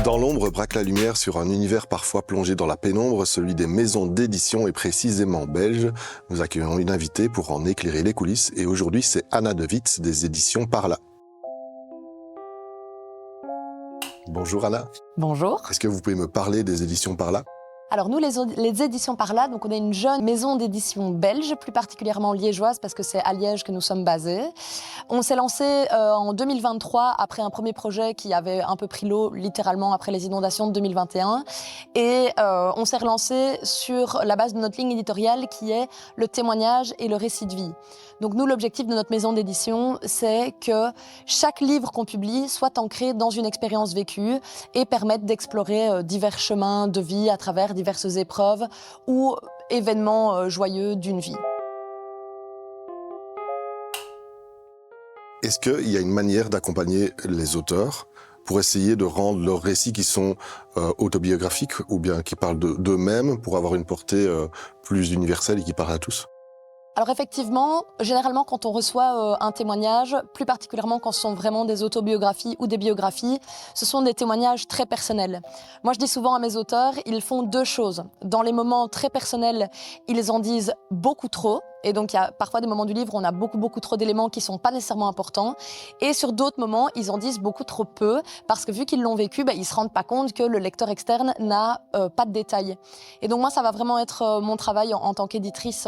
Dans l'ombre braque la lumière sur un univers parfois plongé dans la pénombre, celui des maisons d'édition et précisément belge. Nous accueillons une invitée pour en éclairer les coulisses et aujourd'hui c'est Anna de Witz des éditions Parla. Bonjour Anna. Bonjour. Est-ce que vous pouvez me parler des éditions Parla ? Alors nous, les éditions Parla, donc on est une jeune maison d'édition belge, plus particulièrement liégeoise parce que c'est à Liège que nous sommes basés. On s'est lancé en 2023 après un premier projet qui avait un peu pris l'eau littéralement après les inondations de 2021 et on s'est relancé sur la base de notre ligne éditoriale qui est le témoignage et le récit de vie. Donc nous, l'objectif de notre maison d'édition, c'est que chaque livre qu'on publie soit ancré dans une expérience vécue et permette d'explorer divers chemins de vie à travers diverses épreuves ou événements joyeux d'une vie. Est-ce qu'il y a une manière d'accompagner les auteurs pour essayer de rendre leurs récits qui sont autobiographiques ou bien qui parlent d'eux-mêmes pour avoir une portée plus universelle et qui parle à tous ? Alors effectivement, généralement quand on reçoit un témoignage, plus particulièrement quand ce sont vraiment des autobiographies ou des biographies, ce sont des témoignages très personnels. Moi je dis souvent à mes auteurs, ils font deux choses. Dans les moments très personnels, ils en disent beaucoup trop. Et donc, il y a parfois des moments du livre où on a beaucoup trop d'éléments qui ne sont pas nécessairement importants. Et sur d'autres moments, ils en disent beaucoup trop peu parce que vu qu'ils l'ont vécu, ils ne se rendent pas compte que le lecteur externe n'a pas de détails. Et donc moi, ça va vraiment être mon travail en tant qu'éditrice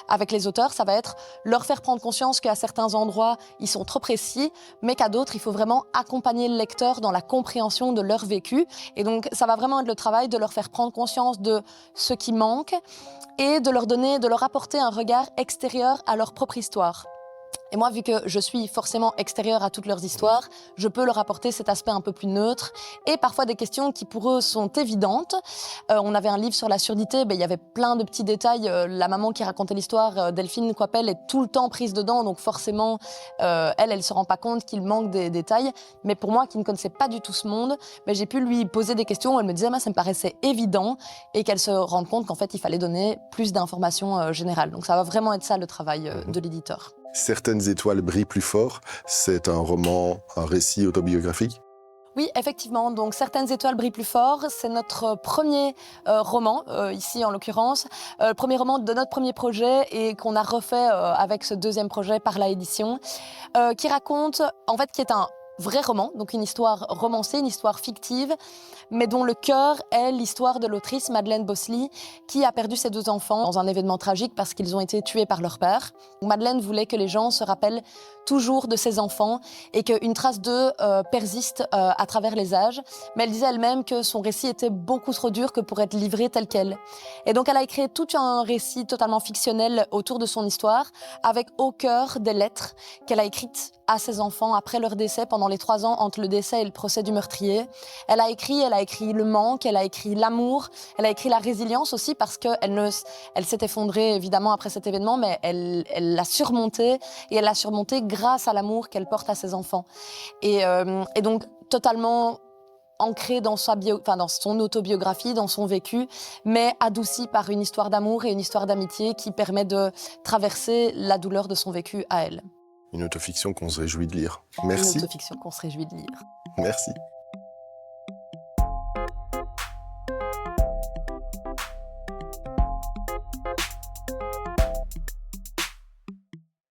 avec les auteurs. Ça va être leur faire prendre conscience qu'à certains endroits, ils sont trop précis, mais qu'à d'autres, il faut vraiment accompagner le lecteur dans la compréhension de leur vécu. Et donc, ça va vraiment être le travail de leur faire prendre conscience de ce qui manque et de leur apporter un regard extérieur à leur propre histoire. Et moi, vu que je suis forcément extérieure à toutes leurs histoires, je peux leur apporter cet aspect un peu plus neutre et parfois des questions qui pour eux sont évidentes. On avait un livre sur la surdité, il y avait plein de petits détails. La maman qui racontait l'histoire, Delphine Coipel, est tout le temps prise dedans, donc forcément, elle se rend pas compte qu'il manque des détails. Mais pour moi, qui ne connaissais pas du tout ce monde, j'ai pu lui poser des questions. Elle me disait, ça me paraissait évident et qu'elle se rende compte qu'en fait, il fallait donner plus d'informations générales. Donc ça va vraiment être ça le travail de l'éditeur. Certaines étoiles brillent plus fort, c'est un roman, un récit autobiographique ? Oui, effectivement. Donc, Certaines étoiles brillent plus fort. C'est notre premier roman, ici en l'occurrence, le premier roman de notre premier projet et qu'on a refait avec ce deuxième projet par la édition, qui raconte, en fait, qui est un vrai roman, donc une histoire romancée, une histoire fictive, mais dont le cœur est l'histoire de l'autrice Madeleine Bosley, qui a perdu ses deux enfants dans un événement tragique parce qu'ils ont été tués par leur père. Madeleine voulait que les gens se rappellent toujours de ses enfants et qu'une trace d'eux persiste à travers les âges. Mais elle disait elle-même que son récit était beaucoup trop dur que pour être livré tel quel. Et donc elle a écrit tout un récit totalement fictionnel autour de son histoire, avec au cœur des lettres qu'elle a écrites à ses enfants après leur décès, pendant les 3 ans entre le décès et le procès du meurtrier. Elle a écrit le manque, elle a écrit l'amour, elle a écrit la résilience aussi parce qu'elle s'est effondrée évidemment après cet événement, mais elle l'a surmonté et elle l'a surmonté grâce à l'amour qu'elle porte à ses enfants. Et donc totalement ancrée dans dans son autobiographie, dans son vécu, mais adoucie par une histoire d'amour et une histoire d'amitié qui permet de traverser la douleur de son vécu à elle. Une autofiction qu'on se réjouit de lire. Merci. Une autofiction qu'on se réjouit de lire. Merci.